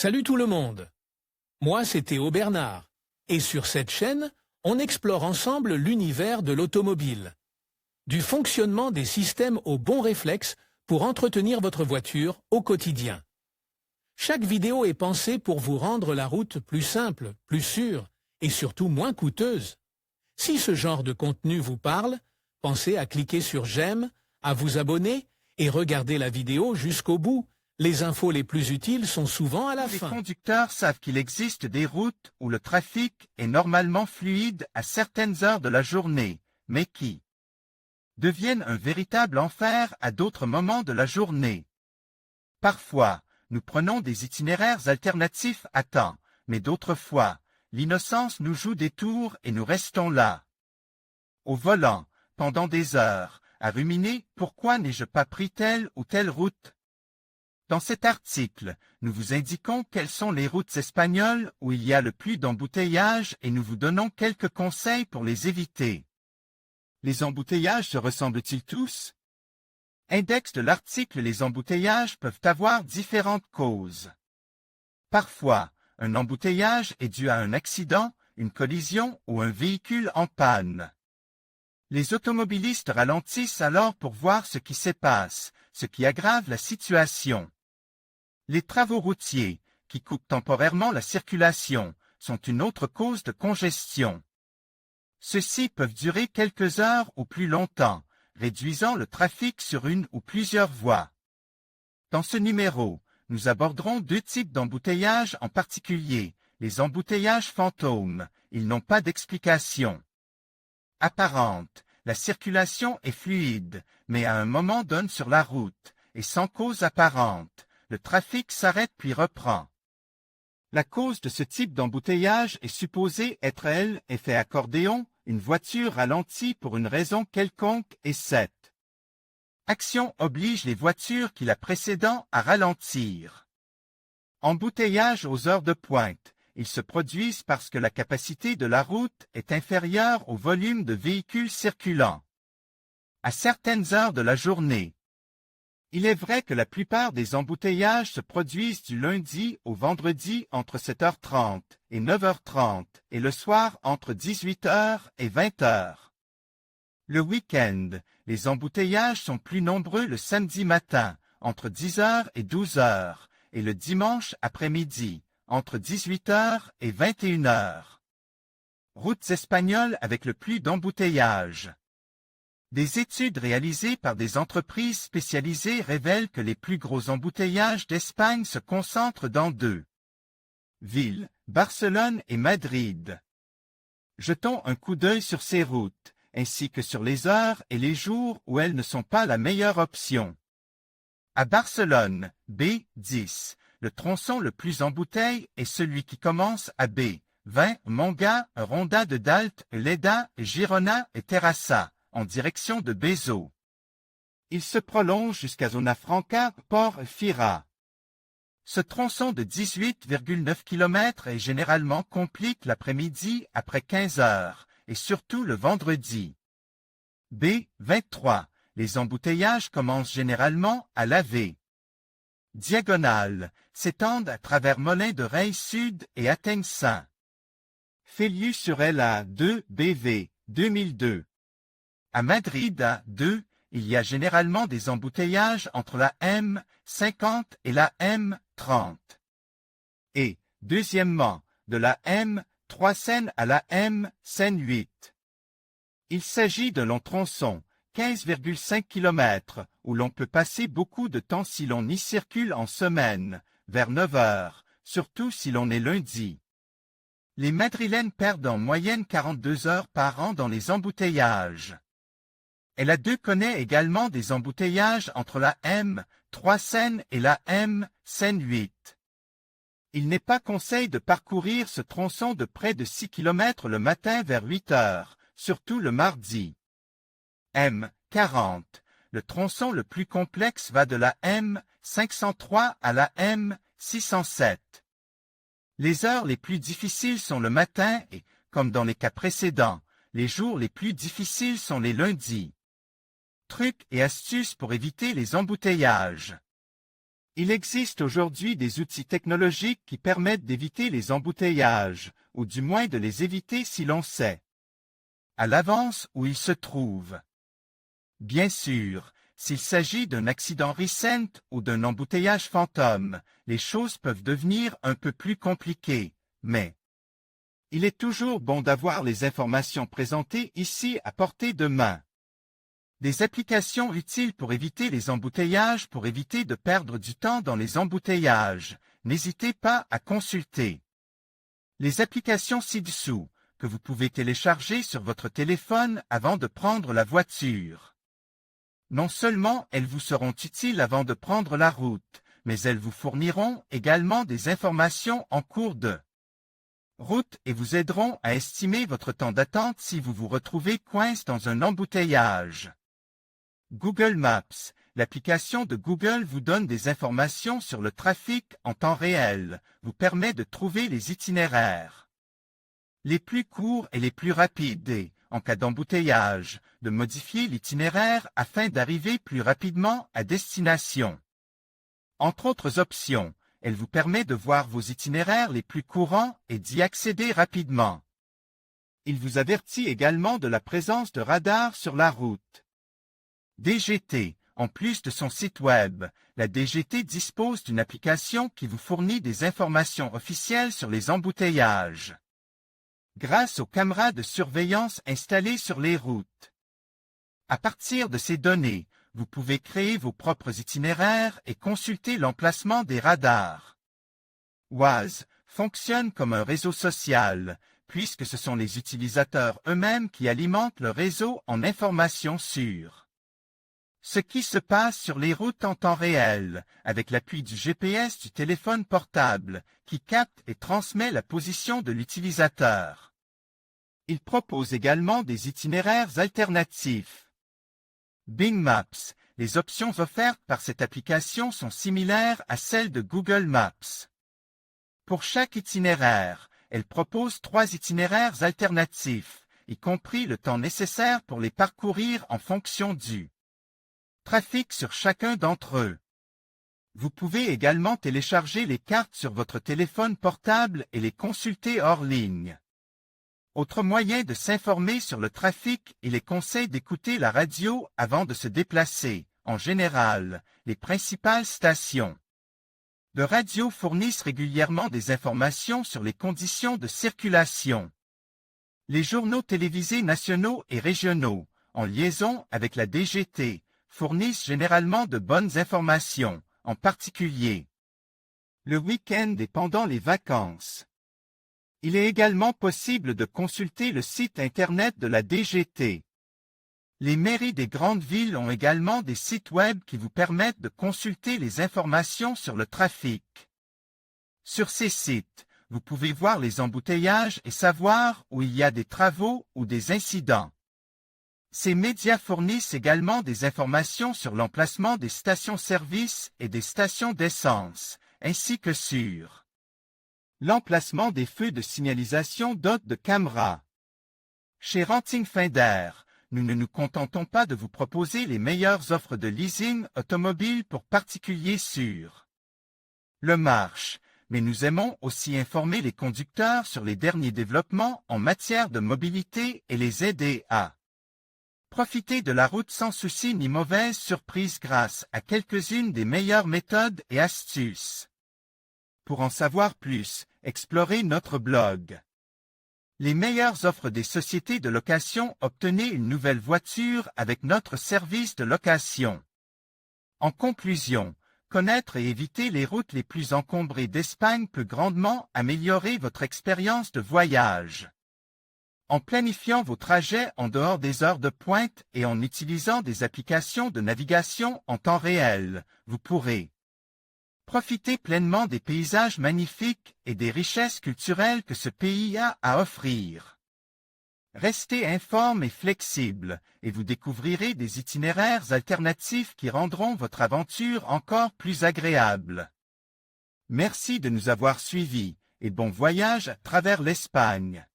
Salut tout le monde. Moi, c'est Théo Bernard. Et sur cette chaîne, on explore ensemble l'univers de l'automobile. Du fonctionnement des systèmes aux bons réflexes pour entretenir votre voiture au quotidien. Chaque vidéo est pensée pour vous rendre la route plus simple, plus sûre et surtout moins coûteuse. Si ce genre de contenu vous parle, pensez à cliquer sur j'aime, à vous abonner et regarder la vidéo jusqu'au bout. Les infos les plus utiles sont souvent à la fin. Les conducteurs savent qu'il existe des routes où le trafic est normalement fluide à certaines heures de la journée, mais qui deviennent un véritable enfer à d'autres moments de la journée. Parfois, nous prenons des itinéraires alternatifs à temps, mais d'autres fois, l'innocence nous joue des tours et nous restons là, au volant, pendant des heures, à ruminer « Pourquoi n'ai-je pas pris telle ou telle route ?» Dans cet article, nous vous indiquons quelles sont les routes espagnoles où il y a le plus d'embouteillages et nous vous donnons quelques conseils pour les éviter. Les embouteillages se ressemblent-ils tous? Index de l'article. Les embouteillages peuvent avoir différentes causes. Parfois, un embouteillage est dû à un accident, une collision ou un véhicule en panne. Les automobilistes ralentissent alors pour voir ce qui se passe, ce qui aggrave la situation. Les travaux routiers, qui coupent temporairement la circulation, sont une autre cause de congestion. Ceux-ci peuvent durer quelques heures ou plus longtemps, réduisant le trafic sur une ou plusieurs voies. Dans ce numéro, nous aborderons deux types d'embouteillages en particulier, les embouteillages fantômes. Ils n'ont pas d'explication apparente. La circulation est fluide, mais à un moment donne sur la route, et sans cause apparente. Le trafic s'arrête puis reprend. La cause de ce type d'embouteillage est supposée être effet accordéon, une voiture ralentit pour une raison quelconque et cette action oblige les voitures qui la précédent à ralentir. Embouteillage aux heures de pointe. Ils se produisent parce que la capacité de la route est inférieure au volume de véhicules circulant à certaines heures de la journée. Il est vrai que la plupart des embouteillages se produisent du lundi au vendredi entre 7h30 et 9h30 et le soir entre 18h et 20h. Le week-end, les embouteillages sont plus nombreux le samedi matin, entre 10h et 12h, et le dimanche après-midi, entre 18h et 21h. Routes espagnoles avec le plus d'embouteillages. Des études réalisées par des entreprises spécialisées révèlent que les plus gros embouteillages d'Espagne se concentrent dans deux villes, Barcelone et Madrid. Jetons un coup d'œil sur ces routes, ainsi que sur les heures et les jours où elles ne sont pas la meilleure option. À Barcelone, B10, le tronçon le plus embouteillé est celui qui commence à B20, Montgat, Ronda de Dalt, Lleida, Girona et Terrassa, en direction de Bézo. Il se prolonge jusqu'à Zona Franca, Port Fira. Ce tronçon de 18,9 km est généralement complique l'après-midi après 15 heures, et surtout le vendredi. B23. Les embouteillages commencent généralement à la diagonale, s'étendent à travers Molins de Reil Sud et atteignent Saint Féliu-sur-Elle à 2 BV 2002. À Madrid à 2, il y a généralement des embouteillages entre la M50 et la M30. Et, deuxièmement, de la M3 Seine à la M Seine 8. Il s'agit d'un long tronçon, 15,5 km, où l'on peut passer beaucoup de temps si l'on y circule en semaine, vers 9 heures, surtout si l'on est lundi. Les Madrilènes perdent en moyenne 42 heures par an dans les embouteillages. La 2 connaît également des embouteillages entre la M3 Seine et la M Seine 8. Il n'est pas conseil de parcourir ce tronçon de près de 6 km le matin vers 8 heures, surtout le mardi. M40. Le tronçon le plus complexe va de la M503 à la M607. Les heures les plus difficiles sont le matin et, comme dans les cas précédents, les jours les plus difficiles sont les lundis. Trucs et astuces pour éviter les embouteillages. Il existe aujourd'hui des outils technologiques qui permettent d'éviter les embouteillages, ou du moins de les éviter si l'on sait à l'avance où ils se trouvent. Bien sûr, s'il s'agit d'un accident récent ou d'un embouteillage fantôme, les choses peuvent devenir un peu plus compliquées, mais il est toujours bon d'avoir les informations présentées ici à portée de main. Des applications utiles pour éviter les embouteillages, pour éviter de perdre du temps dans les embouteillages. N'hésitez pas à consulter les applications ci-dessous, que vous pouvez télécharger sur votre téléphone avant de prendre la voiture. Non seulement elles vous seront utiles avant de prendre la route, mais elles vous fourniront également des informations en cours de route et vous aideront à estimer votre temps d'attente si vous vous retrouvez coincé dans un embouteillage. Google Maps, l'application de Google vous donne des informations sur le trafic en temps réel, vous permet de trouver les itinéraires les plus courts et les plus rapides et, en cas d'embouteillage, de modifier l'itinéraire afin d'arriver plus rapidement à destination. Entre autres options, elle vous permet de voir vos itinéraires les plus courants et d'y accéder rapidement. Il vous avertit également de la présence de radars sur la route. DGT, en plus de son site web, la DGT dispose d'une application qui vous fournit des informations officielles sur les embouteillages. Grâce aux caméras de surveillance installées sur les routes. À partir de ces données, vous pouvez créer vos propres itinéraires et consulter l'emplacement des radars. Waze fonctionne comme un réseau social, puisque ce sont les utilisateurs eux-mêmes qui alimentent le réseau en informations sur ce qui se passe sur les routes en temps réel, avec l'appui du GPS du téléphone portable, qui capte et transmet la position de l'utilisateur. Il propose également des itinéraires alternatifs. Bing Maps, les options offertes par cette application sont similaires à celles de Google Maps. Pour chaque itinéraire, elle propose 3 itinéraires alternatifs, y compris le temps nécessaire pour les parcourir en fonction du trafic sur chacun d'entre eux. Vous pouvez également télécharger les cartes sur votre téléphone portable et les consulter hors ligne. Autre moyen de s'informer sur le trafic, il est conseillé d'écouter la radio avant de se déplacer. En général, les principales stations de radio fournissent régulièrement des informations sur les conditions de circulation. Les journaux télévisés nationaux et régionaux, en liaison avec la DGT, fournissent généralement de bonnes informations, en particulier le week-end et pendant les vacances. Il est également possible de consulter le site Internet de la DGT. Les mairies des grandes villes ont également des sites web qui vous permettent de consulter les informations sur le trafic. Sur ces sites, vous pouvez voir les embouteillages et savoir où il y a des travaux ou des incidents. Ces médias fournissent également des informations sur l'emplacement des stations-service et des stations d'essence, ainsi que sur l'emplacement des feux de signalisation dotés de caméras. Chez Renting Finder, nous ne nous contentons pas de vous proposer les meilleures offres de leasing automobile pour particuliers sur le marché, mais nous aimons aussi informer les conducteurs sur les derniers développements en matière de mobilité et les aider à profiter de la route sans souci ni mauvaise surprise grâce à quelques-unes des meilleures méthodes et astuces. Pour en savoir plus, explorez notre blog. Les meilleures offres des sociétés de location. Obtenez une nouvelle voiture avec notre service de location. En conclusion, connaître et éviter les routes les plus encombrées d'Espagne peut grandement améliorer votre expérience de voyage. En planifiant vos trajets en dehors des heures de pointe et en utilisant des applications de navigation en temps réel, vous pourrez profiter pleinement des paysages magnifiques et des richesses culturelles que ce pays a à offrir. Restez informe et flexible, et vous découvrirez des itinéraires alternatifs qui rendront votre aventure encore plus agréable. Merci de nous avoir suivis, et bon voyage à travers l'Espagne.